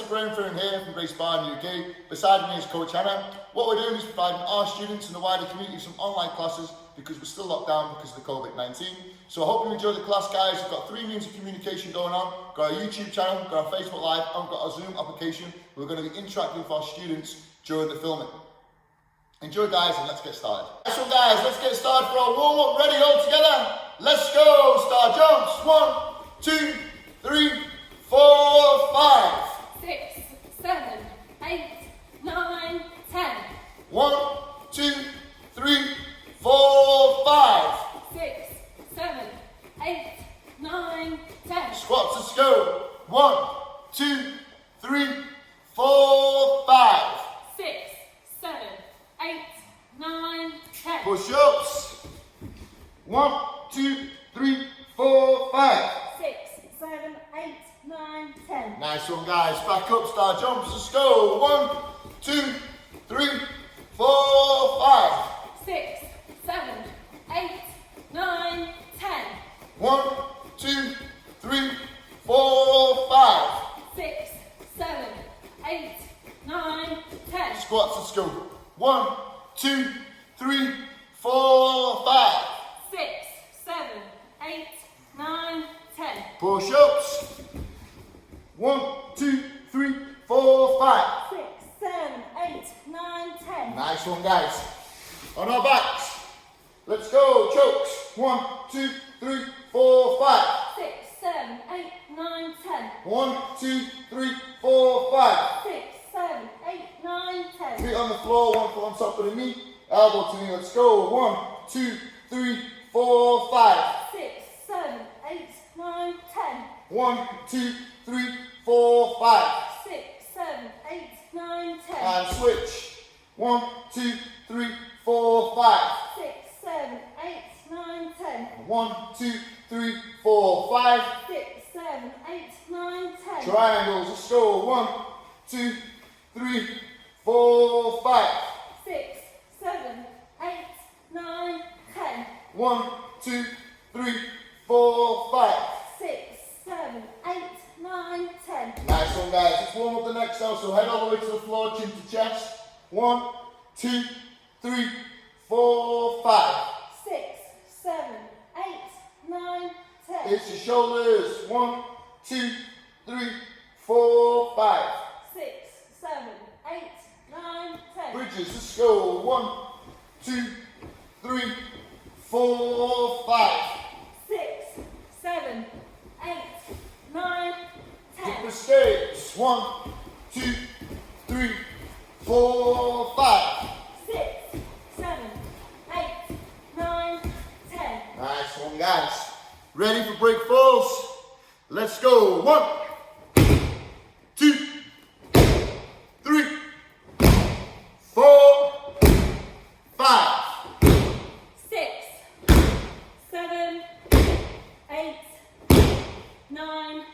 Graeme here from Gracie Barra UK. Beside me is Coach Hannah. What we're doing is providing our students and the wider community some online classes because we're still locked down because of the COVID-19. So I hope you enjoy the class, guys. We've got 3 means of communication going on. We've got our YouTube channel, we've got our Facebook Live, and we've got our Zoom application. We're going to be interacting with our students during the filming. Enjoy, guys, and let's get started. So guys, let's get started for our warm-up. Ready all together? Let's go. Star jumps. 1, 2, 3, 4, 5. 6, 7, 8, 9, 10. 1, 2, 3, 4, 5. 6, 7, 8, 9, 10. Squats, let's go. 1, 2, 3, 4, 5. 6, 7, 8, 9, 10. Push-ups. 1, 2, 3, 4, 5. 6, 7, 8, 9, 10. Nice one, guys. Back up, star jumps. Let's go. 1, 2, 3, 4, 5. 6, 7, 8, 9, 10. 1, 2, 3, 4, 5. 6, 7, 8, 9, 10. Squats, let's go. 1, 2, 3, 4, 5. 6, 7, 8, 9, 10. Push-ups. 1, 2, 3, 4, 5. 6, 7, 8, 9, 10. Nice one, guys. On our backs. Let's go. Chokes. 1, 2, 3, 4, 5. 6, 7, 8, 9, 10. 1, 2, 3, 4, 5. 6, 7, 8, 9, 10. Feet on the floor, 1 foot on top of the knee. Elbow to knee. Let's go. 1, 2, 3, 4, 5. 6, 7, 8, 9, 10. 1, 2, 3, 4, 5. 6, 7, 8, 9, 10. And switch. 1, 2, 3, 4, 5. 6, 7, 8, 9, 10. 1, 2, 3, 4, 5. 6, 7, 8, 9, 10. Triangles. Let's go. 1, 2, 3, 4, 5. 6, 7, 8, 9, 10. 1, 2, 3, 4, 5. 6, 7, 8, 9, 10. Nice one, guys. Let's warm up the next now. So head all the way to the floor, chin to chest. 1, 2, 3, 4, 5. 6, 7, 8, 9, 10. It's your shoulders. 1, 2, 3, 4, 5. 6, 7, 8, 9, 10. Bridges. Let's go. 1, 2, 3, 4, 5. 6, 7, 8, 9, Hip 10. escapes. 1, 2, 3, 4, 5. 6, 7, 8, 9, 10. Nice one, guys. Ready for break falls? Let's go. 1, 2, 3, 4, 5. 6, 7, 8, 9,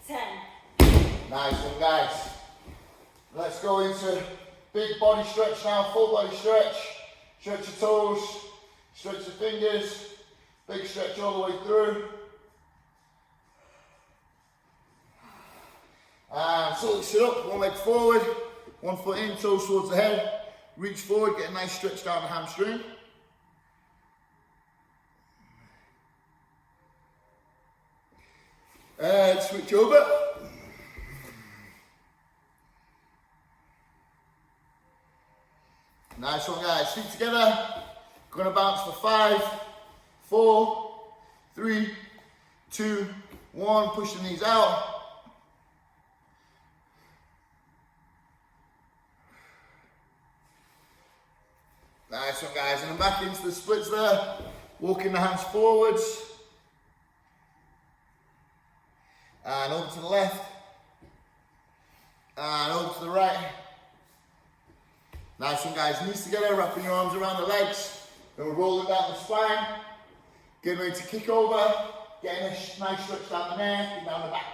10. Nice one, guys. Let's go into big body stretch now, full body stretch. Stretch your toes, stretch your fingers, big stretch all the way through. And slowly sit up, 1 leg forward, 1 foot in, toes towards the head. Reach forward, get a nice stretch down the hamstring. And switch over. Nice one, guys. Feet together. Gonna bounce for 5, 4, 3, 2, 1. Push the knees out. Nice one, guys. And then back into the splits there. Walking the hands forwards. And over to the left. And over to the right. Nice one, guys. Knees together, wrapping your arms around the legs. Then we're rolling down the spine. Getting ready to kick over. Getting a nice stretch down the neck and down the back.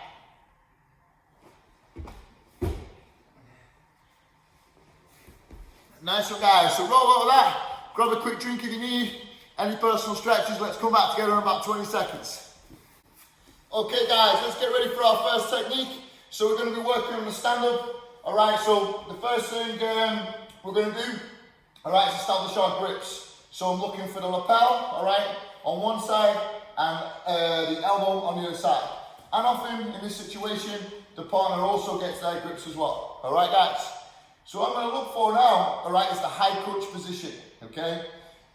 Nice one, guys. So roll out of that. Grab a quick drink if you need. Any personal stretches. Let's come back together in about 20 seconds. Okay, guys. Let's get ready for our first technique. So we're going to be working on the stand-up. All right, so the first thing we're going to do, all right, is establish our grips. So I'm looking for the lapel, all right, on one side and the elbow on the other side. And often in this situation, the partner also gets their grips as well. All right, guys. So what I'm going to look for now, all right, is the high crutch position, okay?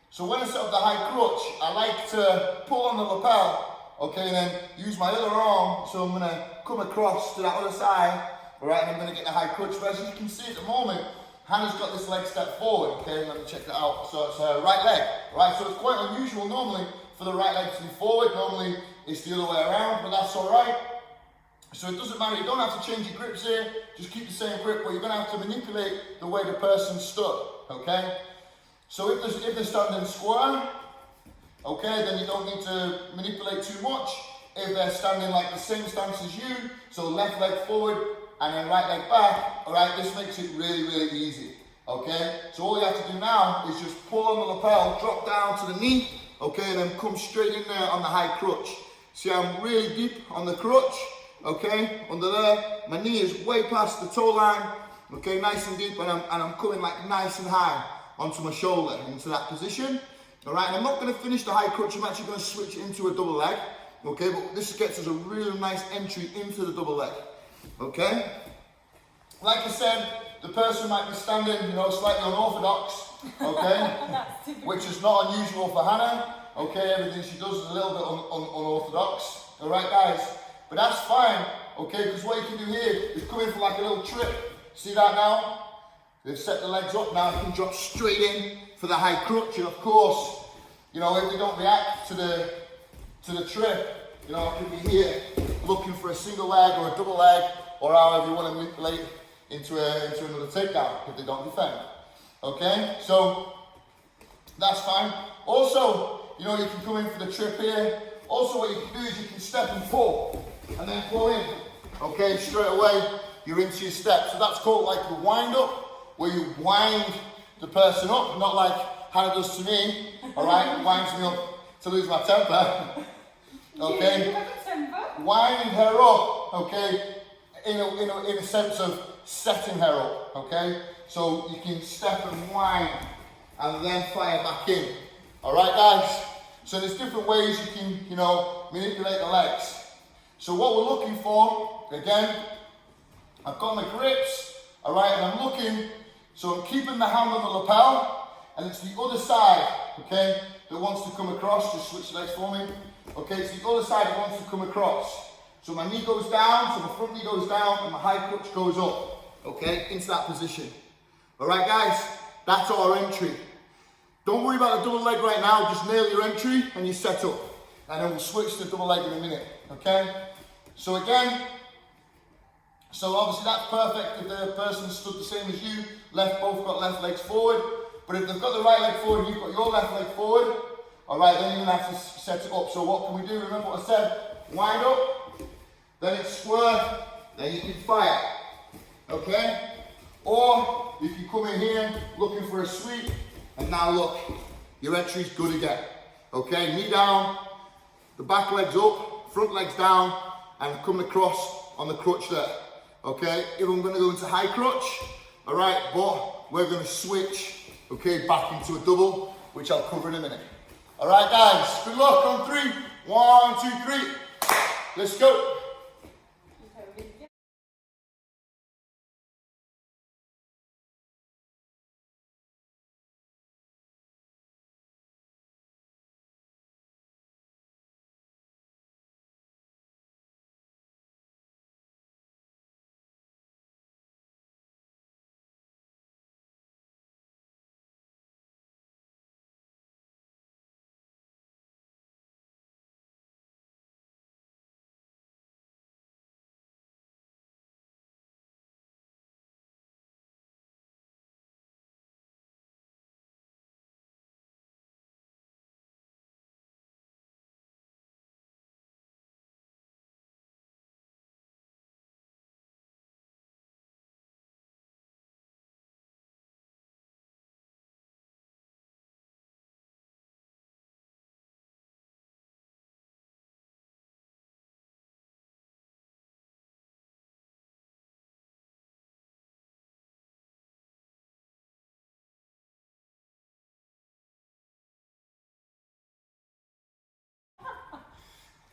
So when I set up the high crutch, I like to pull on the lapel, okay, and then use my other arm, so I'm going to come across to that other side, all right, and I'm going to get the high crutch. But as you can see at the moment, Hannah's got this leg step forward, okay, let me check that out. So it's her right leg, right, so it's quite unusual normally for the right leg to be forward. Normally it's the other way around, but that's all right. So it doesn't matter, you don't have to change your grips here, just keep the same grip, but you're going to have to manipulate the way the person stood, okay? So if they're standing square, okay, then you don't need to manipulate too much. If they're standing like the same stance as you, so left leg forward and then right leg back, all right, this makes it really, really easy, okay? So all you have to do now is just pull on the lapel, drop down to the knee, okay, and then come straight in there on the high crutch. See, I'm really deep on the crutch. Okay, under there, my knee is way past the toe line, okay, nice and deep, and I'm coming like nice and high onto my shoulder, into that position, all right, and I'm not going to finish the high crutch, I'm actually going to switch into a double leg, okay, but this gets us a really nice entry into the double leg, okay. Like I said, the person might be standing, you know, slightly unorthodox, okay, which is not unusual for Hannah, okay, everything she does is a little bit unorthodox, all right, guys. But that's fine, okay, because what you can do here is come in for like a little trip. See that now? They've set the legs up, now you can drop straight in for the high crutch, and of course, you know, if they don't react to the trip, you know, I could be here looking for a single leg or a double leg, or however you want to manipulate into another takedown if they don't defend. Okay, so that's fine. Also, you know, you can come in for the trip here. Also, what you can do is you can step and pull, and then pull in, okay, straight away, you're into your step. So that's called like the wind up, where you wind the person up, not like Hannah does to me, all right, winds me up to lose my temper, okay, winding her up, okay, in a sense of setting her up, okay, so you can step and wind, and then fire back in, all right, guys, so there's different ways you can, you know, manipulate the legs. So what we're looking for, again, I've got my grips, all right, and I'm looking, so I'm keeping the hand on the lapel, and it's the other side, okay, that wants to come across. Just switch legs for me. Okay, it's the other side that wants to come across. So my knee goes down, so my front knee goes down, and my high crutch goes up, okay, into that position. All right, guys, that's our entry. Don't worry about the double leg right now, just nail your entry and your setup. And then we'll switch to double leg in a minute, okay? So again, so obviously that's perfect if the person stood the same as you, both got left legs forward. But if they've got the right leg forward and you've got your left leg forward, all right, then you're gonna have to set it up. So what can we do? Remember what I said? Wind up, then it's square, then you can fire, okay? Or you can come in here looking for a sweep, and now look, your entry's good again, okay? Knee down, the back leg's up, front leg's down, and coming across on the crutch there, okay? If I'm gonna go into high crutch, all right, but we're gonna switch, okay, back into a double, which I'll cover in a minute. All right, guys, good luck on 3. 1, 2, 3. Let's go.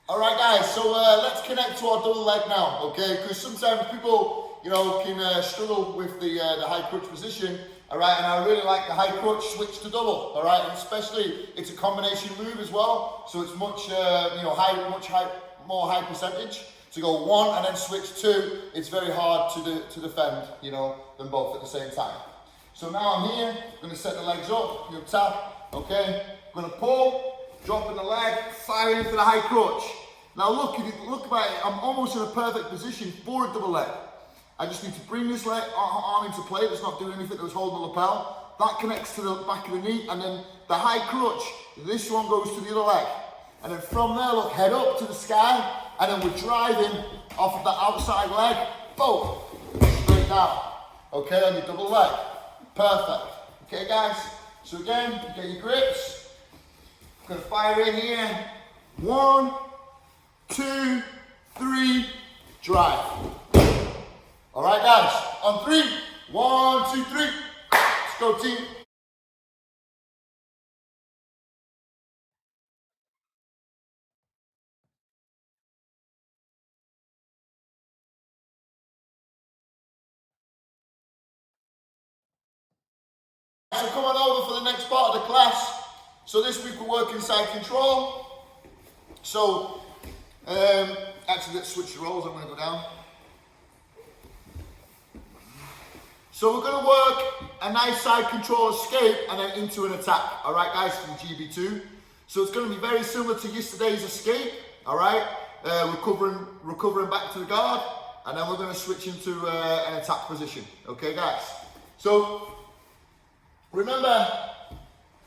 All right, guys, so let's connect to our double leg now, okay? Because sometimes people, you know, can struggle with the high crutch position, all right? And I really like the high crutch switch to double, all right? And especially, it's a combination move as well, so it's much, you know, more high percentage. To go one and then switch two, it's very hard to defend, you know, them both at the same time. So now I'm here, I'm going to set the legs up, you tap, okay? I'm going to pull, dropping the leg, firing into the high crutch. Now look, if you look about it, I'm almost in a perfect position for a double leg. I just need to bring this leg arm into play. That's not doing anything, that was holding the lapel. That connects to the back of the knee, and then the high crutch, this one goes to the other leg. And then from there, look, head up to the sky, and then we're driving off of the outside leg, boom, straight down. Okay, on your double leg. Perfect. Okay, guys, so again, get your grips. I'm gonna fire in here. 1, 2, 3, drive. All right, guys, on 3. 1, 2, 3. Let's go, team. So come on over for the next part of the class. So this week we're working side control. So, actually let's switch the roles, I'm going to go down. So we're going to work a nice side control escape and then into an attack. All right, guys, from Gb2. So it's going to be very similar to yesterday's escape. All right, recovering back to the guard, and then we're going to switch into an attack position. Okay, guys. So remember,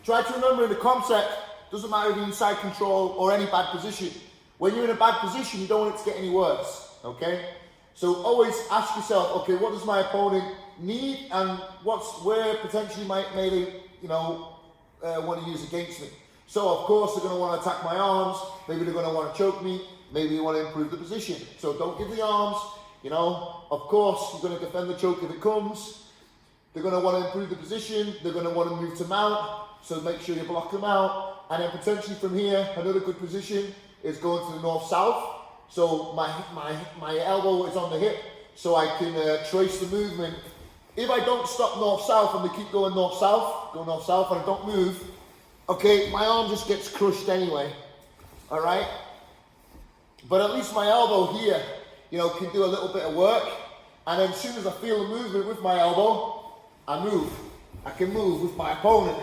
try to remember in the concept, doesn't matter if you're in side control or any bad position. When you're in a bad position, you don't want it to get any worse, okay? So always ask yourself, okay, what does my opponent need, and where potentially maybe, you know, want to use against me. So of course they're going to want to attack my arms, maybe they're going to want to choke me, maybe they want to improve the position. So don't give the arms, you know, of course you're going to defend the choke if it comes. They're going to want to improve the position, they're going to want to move to mount, so make sure you block them out. And then potentially from here, another good position is going to the north-south. So my elbow is on the hip, so I can trace the movement. If I don't stop north-south and they keep going north-south, and I don't move, okay, my arm just gets crushed anyway, all right? But at least my elbow here, you know, can do a little bit of work. And then as soon as I feel the movement with my elbow, I move. I can move with my opponent,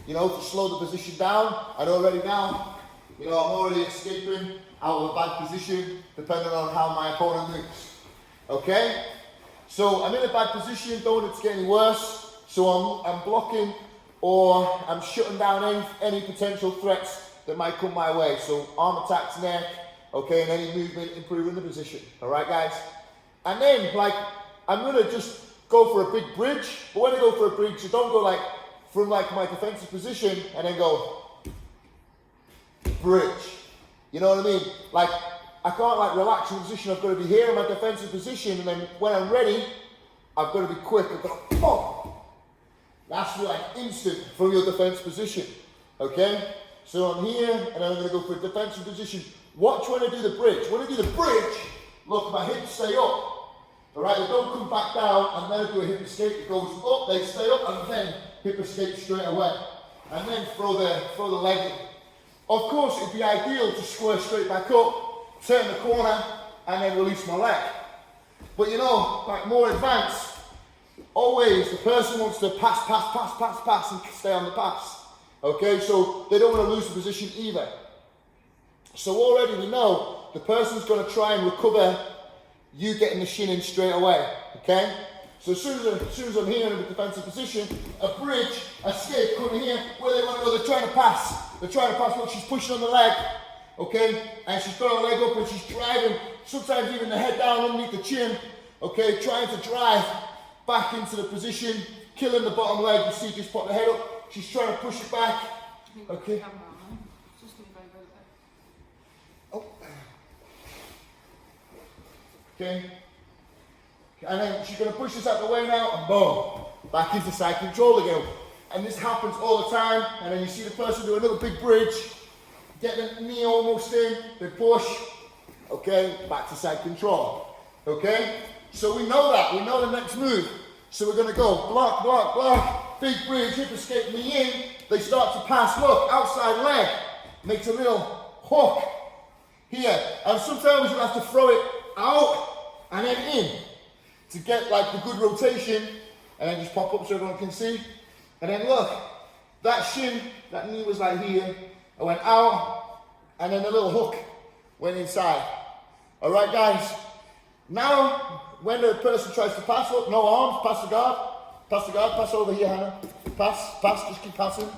you know, to slow the position down. And already now, you know, I'm already escaping out of a bad position, depending on how my opponent moves. Okay? So I'm in a bad position, don't want it to get any worse. So I'm blocking, or I'm shutting down any potential threats that might come my way. So arm attacks, neck, okay, and any movement, improving the position. All right, guys? And then, like, I'm gonna just go for a big bridge, but when I go for a bridge, you don't go like from like my defensive position and then go bridge. You know what I mean? Like, I can't like relax in the position. I've got to be here in my defensive position, and then when I'm ready, I've got to be quick. I've got to boom. That's like instant from your defense position. Okay? So I'm here, and I'm going to go for a defensive position. Watch when I do the bridge. When I do the bridge, look, my hips stay up. All right, they don't come back down, and then I do a hip escape. It goes up, they stay up, and then hip escape straight away. And then throw the leg in. Of course, it'd be ideal to square straight back up, turn the corner, and then release my leg. But you know, like more advanced, always the person wants to pass, and stay on the pass. Okay, so they don't want to lose the position either. So already we know the person's going to try and recover you getting the shin in straight away. Okay? So as soon as I'm here in a defensive position, a bridge, escape, coming here, where they want to go, they're trying to pass. They're trying to pass, look, she's pushing on the leg, okay? And she's throwing her leg up and she's driving, sometimes even the head down underneath the chin, okay? Trying to drive back into the position, killing the bottom leg. You see, just put the head up. She's trying to push it back, okay? Oh. Okay. And then she's going to push this out the way now, and boom, back into side control again. And this happens all the time, and then you see the person do another big bridge, get the knee almost in, then push, okay, back to side control, okay? So we know that, we know the next move. So we're gonna go block, block, block, big bridge, hip escape, knee in, they start to pass, look, outside leg, makes a little hook here, and sometimes you have to throw it out and then in to get like the good rotation, and then just pop up so everyone can see. And then look, that shin, that knee was like here, I went out, and then the little hook went inside. All right, guys. Now, when the person tries to pass, look, no arms, pass the guard, pass over here, Hannah. Pass, just keep passing.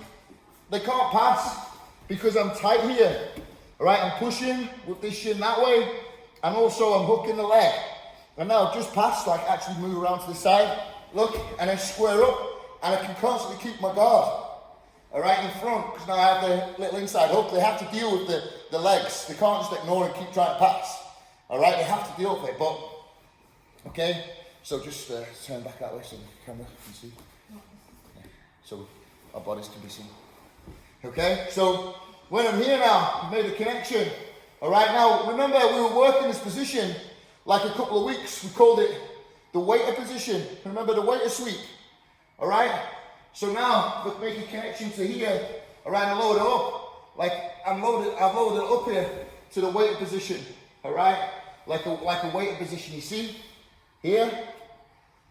They can't pass because I'm tight here. All right, I'm pushing with this shin that way, and also I'm hooking the leg. And now just pass, like actually move around to the side, look, and then square up, and I can constantly keep my guard, all right, in front, because now I have the little inside hook. They have to deal with the legs. They can't just ignore and keep trying to pass, all right? They have to deal with it, but, okay, so just turn back that way so the camera can see. Yeah. So our bodies can be seen. Okay, so when I'm here now, I've made a connection, all right? Now, remember, we were working this position like a couple of weeks. We called it the waiter position. Remember the waiter sweep, all right? So now, let's make a connection to here, all right, and load it up. Like, I've loaded it up here to the waiter position, all right? Like a waiter position, you see? Here,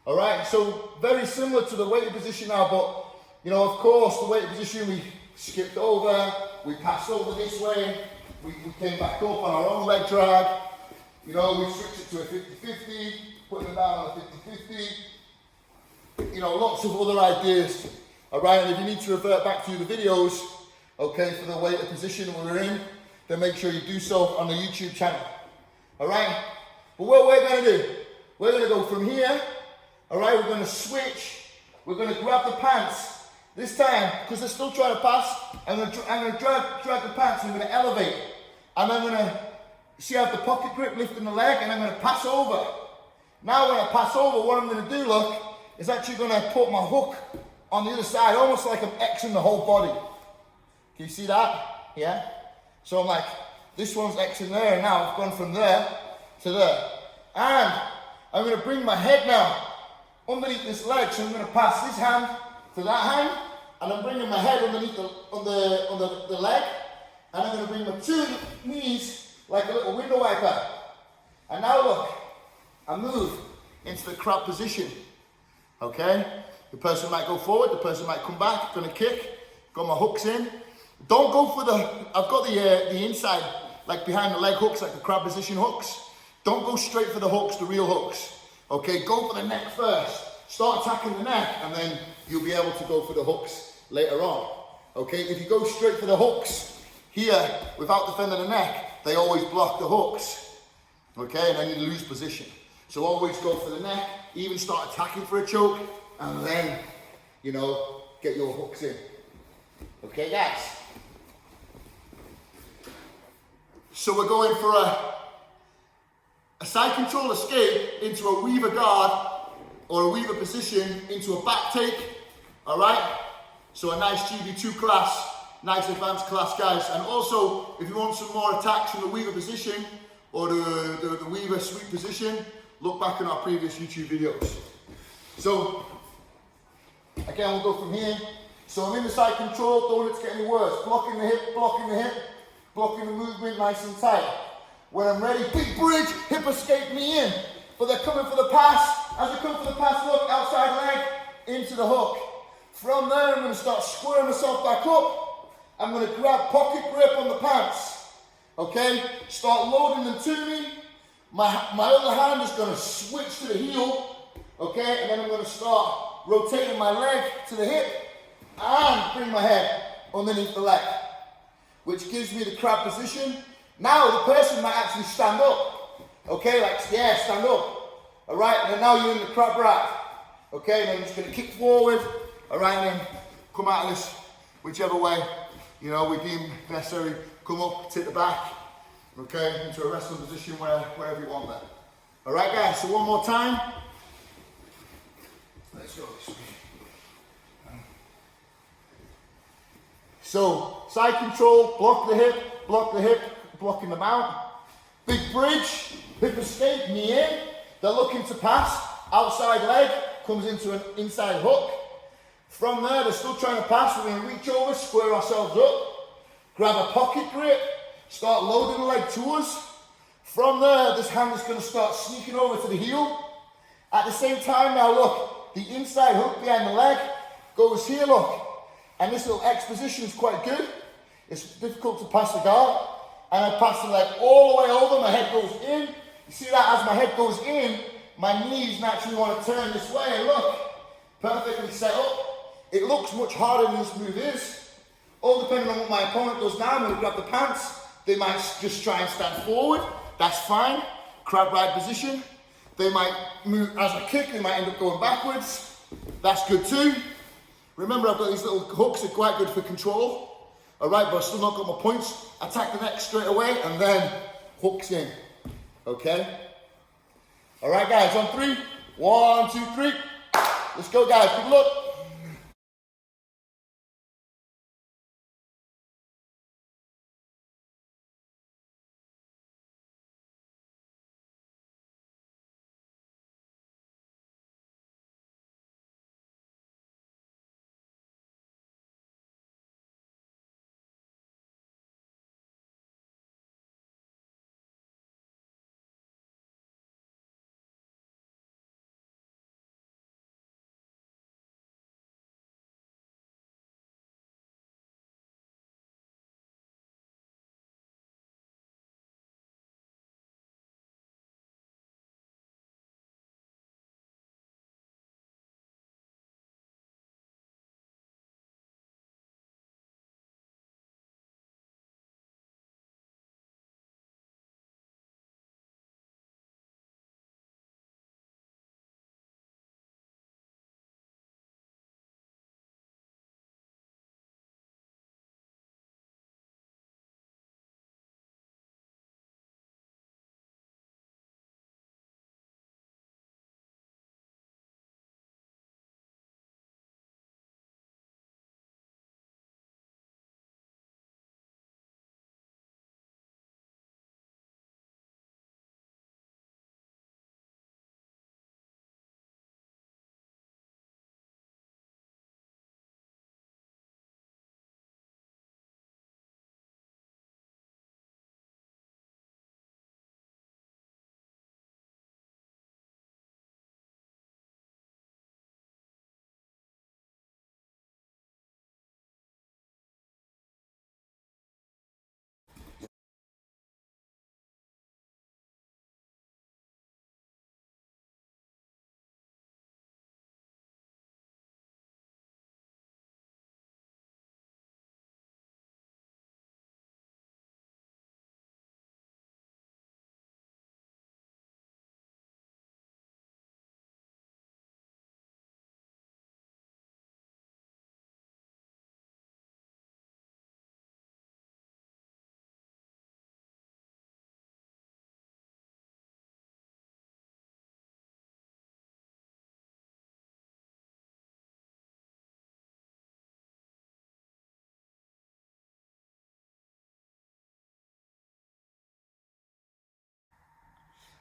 all right? So, very similar to the waiter position now, but, you know, of course, the waiter position, we skipped over, we passed over this way, we came back up on our own leg drag. You know, we switched it to a 50-50, putting it down on a 50-50. You know, lots of other ideas. All right, and if you need to revert back to the videos, okay, for the weighted position we're in, then make sure you do so on the YouTube channel. All right, but what we're going to do, we're going to go from here. All right, we're going to switch. We're going to grab the pants. This time, because they're still trying to pass, I'm going to drag the pants, and I'm going to elevate. And I'm going to, see I have the pocket grip lifting the leg, and I'm going to pass over. Now when I pass over, what I'm going to do, look, is actually going to put my hook on the other side, almost like I'm Xing the whole body. Can you see that? Yeah? So I'm like, this one's Xing there, and now I've gone from there to there. And I'm going to bring my head now underneath this leg, so I'm going to pass this hand to that hand, and I'm bringing my head underneath the leg, and I'm going to bring my two knees like a little window wiper. And now look, I move into the crab position, okay? The person might go forward, the person might come back, gonna kick, got my hooks in. Don't go for I've got the inside, like behind the leg hooks, like the crab position hooks. Don't go straight for the hooks, the real hooks, okay? Go for the neck first. Start attacking the neck, and then you'll be able to go for the hooks later on, okay? If you go straight for the hooks here, without defending the neck, they always block the hooks, okay? And then you lose position. So always go for the neck, even start attacking for a choke, and then, you know, get your hooks in. Okay, guys? So we're going for a side control escape into a weaver guard, or a weaver position into a back take, all right? So a nice Gb2 class, nice advanced class, guys. And also, if you want some more attacks from the weaver position, or the weaver sweep position, look back in our previous YouTube videos. So, again, we'll go from here. So I'm in the side control, don't let it get any worse. Blocking the hip, blocking the movement nice and tight. When I'm ready, big bridge, hip escape me in. But they're coming for the pass. As they come for the pass, look, outside leg, into the hook. From there, I'm going to start squaring myself back up. I'm going to grab pocket grip on the pants. Okay? Start loading them to me. My other hand is going to switch to the heel. Okay? And then I'm going to start rotating my leg to the hip and bring my head underneath the leg, which gives me the crab position. Now the person might actually stand up. Okay? Like, yeah, stand up. All right? And then now you're in the crab rack. Okay? And then I'm just going to kick forward. All right? And then come out of this whichever way, you know, we deem necessary. Come up, take the back. Okay, into a wrestling position wherever you want that. All right, guys, so one more time. Let's go this way. So, side control, block the hip, block the hip, blocking the mount. Big bridge, hip escape, knee in. They're looking to pass. Outside leg comes into an inside hook. From there, they're still trying to pass. We're going to reach over, square ourselves up, grab a pocket grip, start loading the leg to us. From there, this hand is going to start sneaking over to the heel. At the same time now, look, the inside hook behind the leg goes here, look. And this little X position is quite good. It's difficult to pass the guard. And I pass the leg all the way over, my head goes in. You see that as my head goes in, my knees naturally want to turn this way. And look, perfectly set up. It looks much harder than this move is. All depending on what my opponent does now, I'm going to grab the pants. They might just try and stand forward. That's fine. Crab ride position. They might move as I kick, they might end up going backwards. That's good too. Remember, I've got these little hooks that are quite good for control. All right, but I've still not got my points. Attack the neck straight away and then hooks in. Okay? All right, guys, on 3. 1, 2, 3. Let's go, guys. Good luck.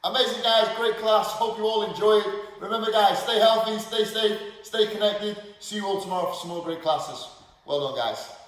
Amazing, guys, great class. Hope you all enjoyed. Remember, guys, stay healthy, stay safe, stay connected. See you all tomorrow for some more great classes. Well done, guys.